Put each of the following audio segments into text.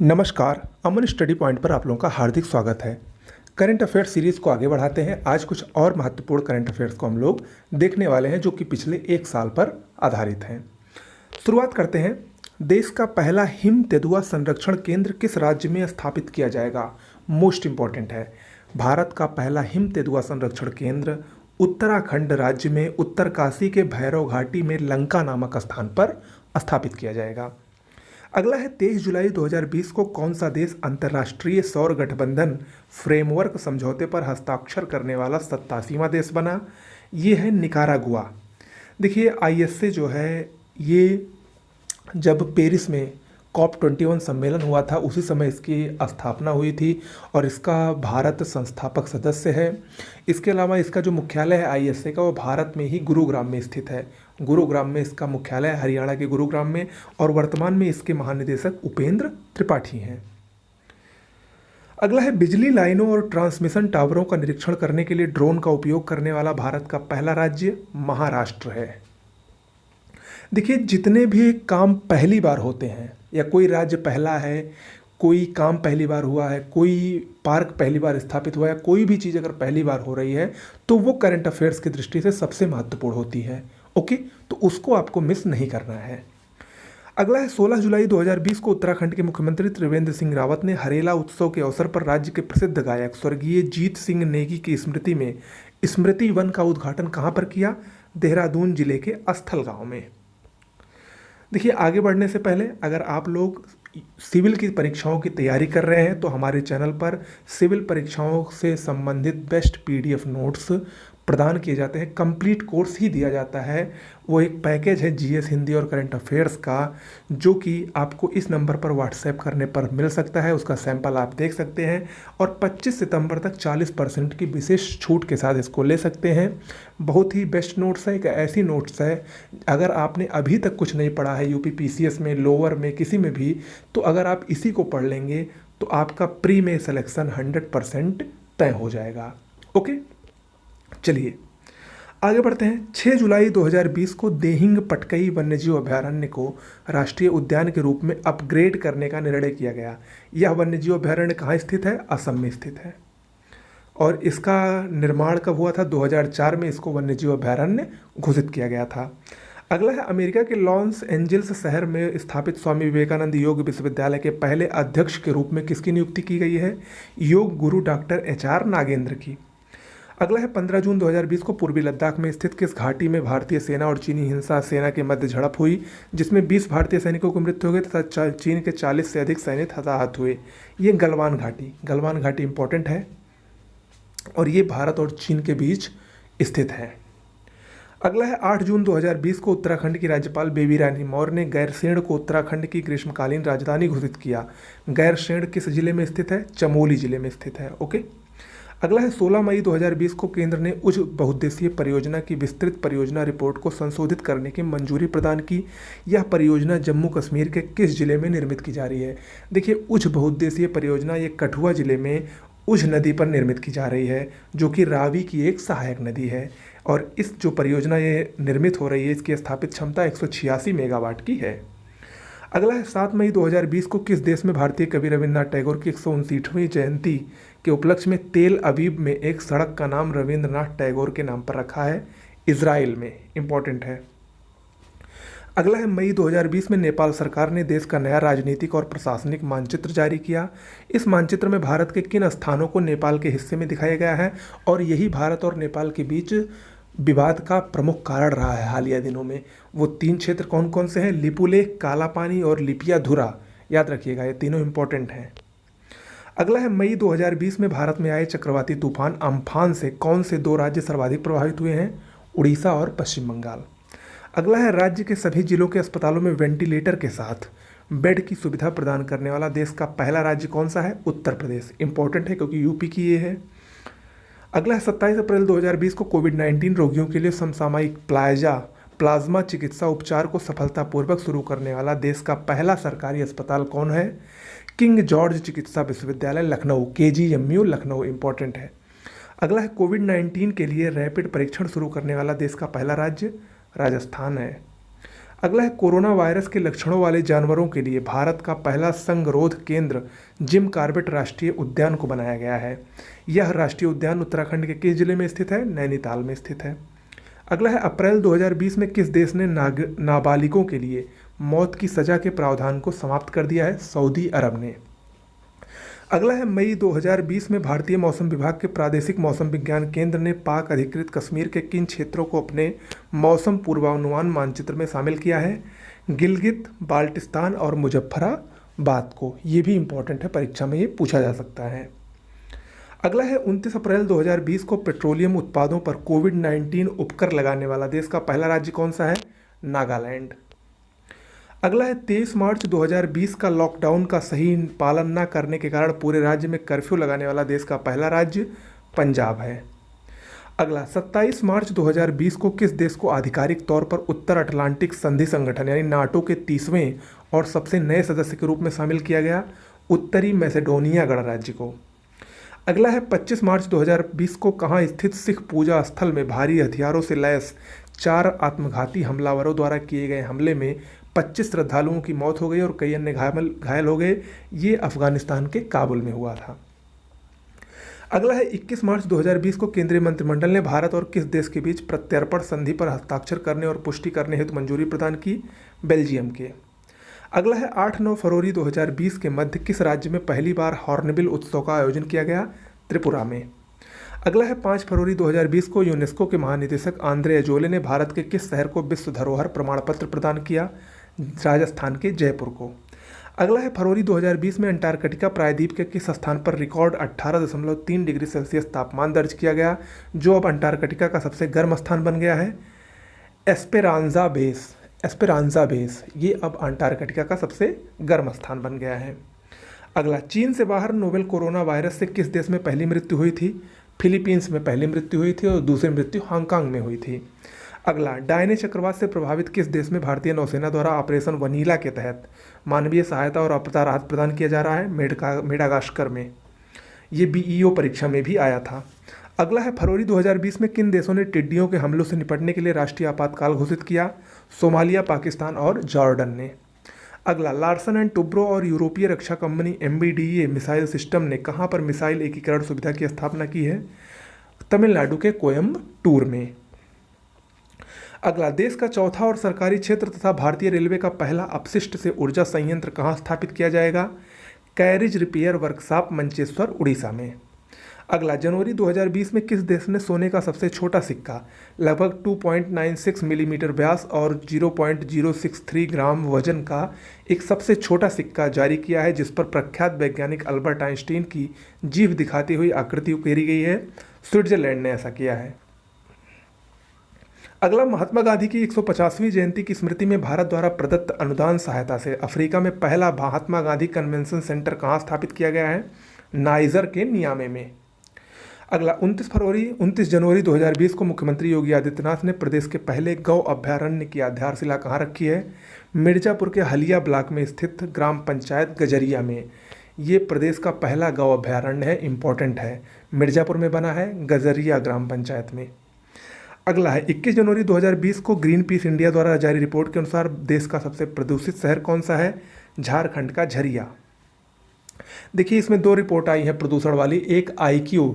नमस्कार। अमन study point पर आप लोगों का हार्दिक स्वागत है। करंट अफेयर्स सीरीज़ को आगे बढ़ाते हैं। आज कुछ और महत्वपूर्ण करंट अफेयर्स को हम लोग देखने वाले हैं जो कि पिछले एक साल पर आधारित हैं। शुरुआत करते हैं। देश का पहला हिम तेंदुआ संरक्षण केंद्र किस राज्य में स्थापित किया जाएगा? मोस्ट इंपॉर्टेंट है। भारत का पहला हिम तेंदुआ संरक्षण केंद्र उत्तराखंड राज्य में उत्तरकाशी के भैरव घाटी में लंका नामक स्थान पर स्थापित किया जाएगा। अगला है 23 जुलाई 2020 को कौन सा देश अंतर्राष्ट्रीय सौर गठबंधन फ्रेमवर्क समझौते पर हस्ताक्षर करने वाला 87वां देश बना? ये है निकारागुआ। देखिए आईएसए जो है ये जब पेरिस में COP21 सम्मेलन हुआ था उसी समय इसकी स्थापना हुई थी और इसका भारत संस्थापक सदस्य है। इसके अलावा इसका जो मुख्यालय है आईएसए का वो भारत में ही गुरुग्राम में स्थित है। गुरुग्राम में इसका मुख्यालय है, हरियाणा के गुरुग्राम में, और वर्तमान में इसके महानिदेशक उपेंद्र त्रिपाठी हैं। अगला है बिजली लाइनों और ट्रांसमिशन टावरों का निरीक्षण करने के लिए ड्रोन का उपयोग करने वाला भारत का पहला राज्य महाराष्ट्र है। देखिए जितने भी काम पहली बार होते हैं या कोई राज्य पहला है, कोई काम पहली बार हुआ है, कोई पार्क पहली बार स्थापित हुआ है, कोई भी चीज़ अगर पहली बार हो रही है तो वो करंट अफेयर्स की दृष्टि से सबसे महत्वपूर्ण होती है। ओके, तो उसको आपको मिस नहीं करना है। अगला है 16 जुलाई 2020 को उत्तराखंड के मुख्यमंत्री त्रिवेंद्र सिंह रावत ने हरेला उत्सव के अवसर पर राज्य के प्रसिद्ध गायक स्वर्गीय जीत सिंह नेगी की स्मृति में स्मृति वन का उद्घाटन कहाँ पर किया? देहरादून जिले के अस्थल गांव में। देखिए आगे बढ़ने से पहले अगर आप लोग सिविल की परीक्षाओं की तैयारी कर रहे हैं तो हमारे चैनल पर सिविल परीक्षाओं से संबंधित बेस्ट पीडीएफ नोट्स प्रदान किए जाते हैं। कंप्लीट कोर्स ही दिया जाता है। वो एक पैकेज है जीएस हिंदी और करंट अफेयर्स का जो कि आपको इस नंबर पर व्हाट्सएप करने पर मिल सकता है। उसका सैंपल आप देख सकते हैं और 25 सितंबर तक 40% की विशेष छूट के साथ इसको ले सकते हैं। बहुत ही बेस्ट नोट्स है। एक ऐसी नोट्स है अगर आपने अभी तक कुछ नहीं पढ़ा है यूपी पीसीएस में, लोअर में, किसी में भी, तो अगर आप इसी को पढ़ लेंगे तो आपका प्री में सिलेक्शन 100% तय हो जाएगा। ओके, चलिए आगे बढ़ते हैं। 6 जुलाई 2020 को देहिंग पटकई वन्यजीव अभयारण्य को राष्ट्रीय उद्यान के रूप में अपग्रेड करने का निर्णय किया गया। यह वन्यजीव अभयारण्य कहाँ स्थित है? असम में स्थित है। और इसका निर्माण कब हुआ था? 2004 में इसको वन्यजीव अभयारण्य घोषित किया गया था। अगला है अमेरिका के लॉस एंजल्स शहर में स्थापित स्वामी विवेकानंद योग विश्वविद्यालय के पहले अध्यक्ष के रूप में किसकी नियुक्ति की गई है? योग गुरु डॉक्टर HR नागेंद्र की। अगला है 15 जून 2020 को पूर्वी लद्दाख में स्थित किस घाटी में भारतीय सेना और चीनी हिंसा सेना के मध्य झड़प हुई जिसमें 20 भारतीय सैनिकों की मृत्यु हो गई तथा चीन के 40 से अधिक सैनिक हताहत हुए? ये गलवान घाटी। गलवान घाटी इंपॉर्टेंट है और ये भारत और चीन के बीच स्थित है। अगला है 8 जून 2020 को उत्तराखंड की राज्यपाल बेबी रानी मौर्य ने गैरसेंण को उत्तराखंड की ग्रीष्मकालीन राजधानी घोषित किया। गैरसेंण किस जिले में स्थित है? चमोली जिले में स्थित है। ओके, अगला है 16 मई 2020 को केंद्र ने उच्च बहुउद्देशीय परियोजना की विस्तृत परियोजना रिपोर्ट को संशोधित करने की मंजूरी प्रदान की। यह परियोजना जम्मू कश्मीर के किस जिले में निर्मित की जा रही है? देखिए उच्च बहुउद्देशीय परियोजना ये कठुआ जिले में उझ नदी पर निर्मित की जा रही है जो कि रावी की एक सहायक नदी है। और इस जो परियोजना ये निर्मित हो रही है इसकी स्थापित क्षमता 186 मेगावाट की है। अगला है 7 मई 2020 को किस देश में भारतीय कवि रविन्द्रनाथ टैगोर की 159वीं जयंती के उपलक्ष्य में तेल अवीव में एक सड़क का नाम रविन्द्रनाथ टैगोर के नाम पर रखा है? इजराइल में। इंपॉर्टेंट है। अगला है मई 2020 में नेपाल सरकार ने देश का नया राजनीतिक और प्रशासनिक मानचित्र जारी किया। इस मानचित्र में भारत के किन स्थानों को नेपाल के हिस्से में दिखाया गया है और यही भारत और नेपाल के बीच विवाद का प्रमुख कारण रहा है हालिया दिनों में? वो 3 क्षेत्र कौन कौन से हैं? लिपुलेख, काला पानी और लिपियाधुरा। याद रखिएगा ये तीनों इंपॉर्टेंट हैं। अगला है मई 2020 में भारत में आए चक्रवाती तूफान अम्फान से कौन से 2 राज्य सर्वाधिक प्रभावित हुए हैं? उड़ीसा और पश्चिम बंगाल। अगला है राज्य के सभी जिलों के अस्पतालों में वेंटिलेटर के साथ बेड की सुविधा प्रदान करने वाला देश का पहला राज्य कौन सा है? उत्तर प्रदेश। इंपॉर्टेंट है क्योंकि यूपी की ये है। अगला है 27 अप्रैल 2020 को कोविड-19 रोगियों के लिए समसामयिक प्लाज्मा चिकित्सा उपचार को सफलतापूर्वक शुरू करने वाला देश का पहला सरकारी अस्पताल कौन है? किंग जॉर्ज चिकित्सा विश्वविद्यालय लखनऊ, KGMU लखनऊ। इंपॉर्टेंट है। अगला है कोविड-19 के लिए रैपिड परीक्षण शुरू करने वाला देश का पहला राज्य? राजस्थान है। अगला है कोरोना वायरस के लक्षणों वाले जानवरों के लिए भारत का पहला संगरोध केंद्र जिम कॉर्बेट राष्ट्रीय उद्यान को बनाया गया है। यह राष्ट्रीय उद्यान उत्तराखंड के किस जिले में स्थित है? नैनीताल में स्थित है। अगला है अप्रैल 2020 में किस देश ने नाबालिगों के लिए मौत की सजा के प्रावधान को समाप्त कर दिया है? सऊदी अरब ने। अगला है मई 2020 में भारतीय मौसम विभाग के प्रादेशिक मौसम विज्ञान केंद्र ने पाक अधिकृत कश्मीर के किन क्षेत्रों को अपने मौसम पूर्वानुमान मानचित्र में शामिल किया है? गिलगित, बाल्टिस्तान और मुजफ्फराबाद को। ये भी इंपॉर्टेंट है, परीक्षा में ये पूछा जा सकता है। अगला है 29 अप्रैल 2020 को पेट्रोलियम उत्पादों पर कोविड-19 उपकर लगाने वाला देश का पहला राज्य कौन सा है? नागालैंड। अगला है 23 मार्च 2020 का लॉकडाउन का सही पालन न करने के कारण पूरे राज्य में कर्फ्यू लगाने वाला देश का पहला राज्य पंजाब है। अगला 27 मार्च 2020 को किस देश को आधिकारिक तौर पर उत्तर अटलांटिक संधि संगठन यानी नाटो के 30वें और सबसे नए सदस्य के रूप में शामिल किया गया? उत्तरी मैसेडोनिया गणराज्य को। अगला है 25 मार्च 2020 को कहाँ स्थित सिख पूजा स्थल में भारी हथियारों से लैस 4 आत्मघाती हमलावरों द्वारा किए गए हमले में 25 श्रद्धालुओं की मौत हो गई और कई अन्य घायल हो गए? ये अफगानिस्तान के काबुल में हुआ था। अगला है 21 मार्च 2020 को केंद्रीय मंत्रिमंडल ने भारत और किस देश के बीच प्रत्यर्पण संधि पर हस्ताक्षर करने और पुष्टि करने हेतु मंजूरी प्रदान की? बेल्जियम के। अगला है 8-9 फरवरी 2020 के मध्य किस राज्य में पहली बार हॉर्नबिल उत्सव का आयोजन किया गया? त्रिपुरा में। अगला है 5 फरवरी 2020 को यूनेस्को के महानिदेशक आंद्रे अजोले ने भारत के किस शहर को विश्व धरोहर प्रमाण पत्र प्रदान किया? राजस्थान के जयपुर को। अगला है फरवरी 2020 में अंटार्कटिका प्रायद्वीप के किस स्थान पर रिकॉर्ड 18.3 डिग्री सेल्सियस तापमान दर्ज किया गया, जो अब अंटार्कटिका का सबसे गर्म स्थान बन गया है? एस्पेरांजा बेस ये अब अंटार्कटिका का सबसे गर्म स्थान बन गया है। अगला चीन से बाहर नोवेल कोरोना वायरस से किस देश में पहली मृत्यु हुई थी? फिलीपींस में पहली मृत्यु हुई थी और दूसरी मृत्यु हांगकांग में हुई थी। अगला डायने चक्रवात से प्रभावित किस देश में भारतीय नौसेना द्वारा ऑपरेशन वनीला के तहत मानवीय सहायता और आपदा राहत प्रदान किया जा रहा है? मेडागास्कर में। ये बीईओ परीक्षा में भी आया था। अगला है फरवरी 2020 में किन देशों ने टिड्डियों के हमलों से निपटने के लिए राष्ट्रीय आपातकाल घोषित किया? सोमालिया, पाकिस्तान और जॉर्डन ने। अगला लार्सन एंड टुब्रो और यूरोपीय रक्षा कंपनी MBDA मिसाइल सिस्टम ने कहाँ पर मिसाइल एकीकरण सुविधा की स्थापना की है? तमिलनाडु के कोयम्बटूर में। अगला देश का चौथा और सरकारी क्षेत्र तथा भारतीय रेलवे का पहला अपशिष्ट से ऊर्जा संयंत्र कहाँ स्थापित किया जाएगा? Carriage repair workshop, Mancheswar, Orissa में। अगला जनवरी 2020 में किस देश ने सोने का सबसे छोटा सिक्का लगभग 2.96 मिलीमीटर व्यास और 0.063 ग्राम वजन का एक सबसे छोटा सिक्का जारी किया है, जिस पर प्रख्यात वैज्ञानिक अल्बर्ट आइंस्टीन की जीभ दिखाती हुई आकृति उकेरी गई है? स्विट्जरलैंड ने ऐसा किया है। अगला महात्मा गांधी की 150वीं जयंती की स्मृति में भारत द्वारा प्रदत्त अनुदान सहायता से अफ्रीका में पहला महात्मा गांधी कन्वेंशन सेंटर कहाँ स्थापित किया गया है? नाइजर के नियामे में। अगला 29 जनवरी 2020 को मुख्यमंत्री योगी आदित्यनाथ ने प्रदेश के पहले गौ अभ्यारण्य की आधारशिला कहाँ रखी है? मिर्जापुर के हलिया ब्लॉक में स्थित ग्राम पंचायत गजरिया में। ये प्रदेश का पहला गौ अभ्यारण्य है, इंपॉर्टेंट है, मिर्जापुर में बना है, गजरिया ग्राम पंचायत में। अगला है 21 जनवरी 2020 को ग्रीन पीस इंडिया द्वारा जारी रिपोर्ट के अनुसार देश का सबसे प्रदूषित शहर कौन सा है? झारखंड का झरिया। देखिए इसमें 2 रिपोर्ट आई हैं प्रदूषण वाली। एक IQ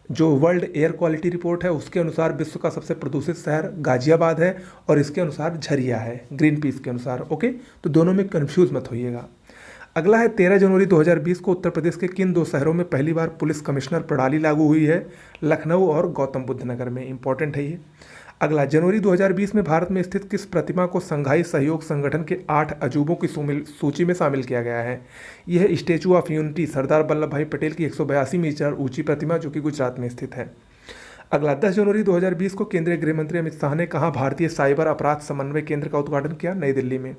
जो वर्ल्ड एयर क्वालिटी रिपोर्ट है उसके अनुसार विश्व का सबसे प्रदूषित शहर गाजियाबाद है और इसके अनुसार झरिया है ग्रीन पीस के अनुसार। ओके, तो दोनों में कंफ्यूज मत होइएगा। अगला है 13 जनवरी 2020 को उत्तर प्रदेश के किन 2 शहरों में पहली बार पुलिस कमिश्नर प्रणाली लागू हुई है? लखनऊ और गौतम बुद्ध नगर में। इंपॉर्टेंट है ये। अगला जनवरी 2020 में भारत में स्थित किस प्रतिमा को संघाई सहयोग संगठन के 8 अजूबों की सूची में शामिल किया गया है? यह statue of unity Sardar Vallabh भाई पटेल की 182 मीटर ऊंची प्रतिमा जो कि गुजरात में स्थित है। अगला 10 जनवरी 2020 को केंद्रीय गृह मंत्री अमित शाह ने कहाँ भारतीय साइबर अपराध समन्वय केंद्र का उद्घाटन किया? नई दिल्ली में।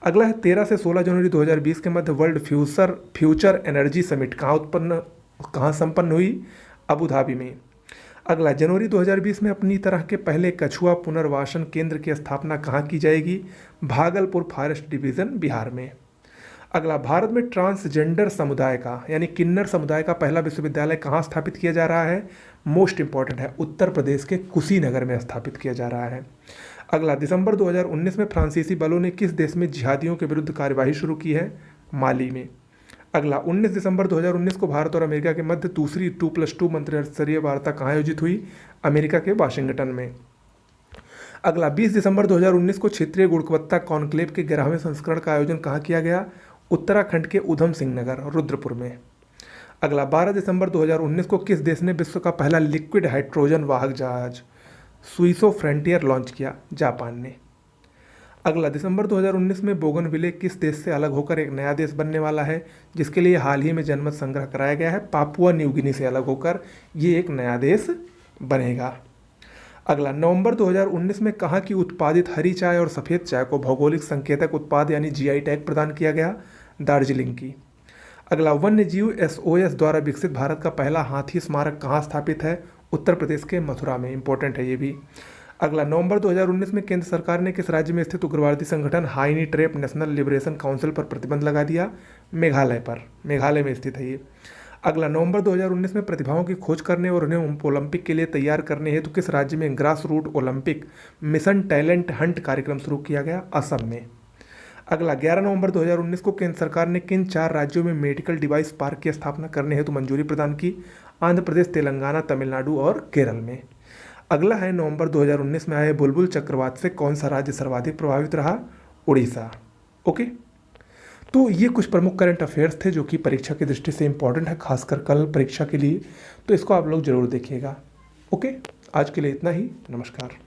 अगला है 13 से 16 जनवरी 2020 के मध्य वर्ल्ड फ्यूचर एनर्जी समिट कहाँ संपन्न हुई? अबू धाबी में। अगला जनवरी 2020 में अपनी तरह के पहले कछुआ पुनर्वासन केंद्र की स्थापना कहाँ की जाएगी? भागलपुर फॉरेस्ट डिवीज़न, बिहार में। अगला भारत में ट्रांसजेंडर समुदाय का यानी किन्नर समुदाय का पहला विश्वविद्यालय कहाँ स्थापित किया जा रहा है? मोस्ट इंपॉर्टेंट है, उत्तर प्रदेश के कुशीनगर में स्थापित किया जा रहा है। अगला, दिसंबर 2019 में फ्रांसीसी बलों ने किस देश में जिहादियों के विरुद्ध कार्यवाही शुरू की है? माली में। अगला, 19 दिसंबर 2019 को भारत और अमेरिका के मध्य दूसरी 2+2 मंत्रिस्तरीय वार्ता कहाँ आयोजित हुई? अमेरिका के वाशिंगटन में। अगला, 20 दिसंबर 2019 को क्षेत्रीय गुणवत्ता कॉन्क्लेव के 11वें संस्करण का आयोजन कहाँ किया गया? उत्तराखंड के उधम सिंह नगर, रुद्रपुर में। अगला, 12 दिसंबर 2019 को किस देश ने विश्व का पहला लिक्विड हाइड्रोजन वाहक जहाज सुइसो फ्रंटियर लॉन्च किया? जापान ने। अगला, दिसंबर 2019 में बोगनविले किस देश से अलग होकर एक नया देश बनने वाला है, जिसके लिए हाल ही में जनमत संग्रह कराया गया है? पापुआ न्यू गिनी से अलग होकर ये एक नया देश बनेगा। अगला, नवंबर 2019 में कहाँ की उत्पादित हरी चाय और सफ़ेद चाय को भौगोलिक संकेतक उत्पाद यानी जीआई टैग प्रदान किया गया? दार्जिलिंग की। अगला, वन्य जीव एसओएस द्वारा विकसित भारत का पहला हाथी स्मारक कहाँ स्थापित है? उत्तर प्रदेश के मथुरा में। इंपॉर्टेंट है ये भी। अगला, नवंबर 2019 में केंद्र सरकार ने किस राज्य में स्थित उग्रवादी संगठन हाइनी ट्रैप नेशनल लिबरेशन काउंसिल पर प्रतिबंध लगा दिया? मेघालय पर। मेघालय में स्थित है ये। अगला, नवंबर 2019 में प्रतिभाओं की खोज करने और उन्हें ओलंपिक के लिए तैयार करने हेतु किस राज्य में grass root Olympic mission talent hunt कार्यक्रम शुरू किया गया? असम में। अगला, 11 नवंबर 2019 को केंद्र सरकार ने किन 4 राज्यों में मेडिकल डिवाइस पार्क की स्थापना करने हेतु मंजूरी प्रदान की? आंध्र प्रदेश, तेलंगाना, तमिलनाडु और केरल में। अगला है, नवंबर 2019 में आए बुलबुल चक्रवात से कौन सा राज्य सर्वाधिक प्रभावित रहा? उड़ीसा। ओके, तो ये कुछ प्रमुख करंट अफेयर्स थे जो कि परीक्षा की दृष्टि से इंपॉर्टेंट है, खासकर कल परीक्षा के लिए, तो इसको आप लोग जरूर देखिएगा। ओके, आज के लिए इतना ही। नमस्कार।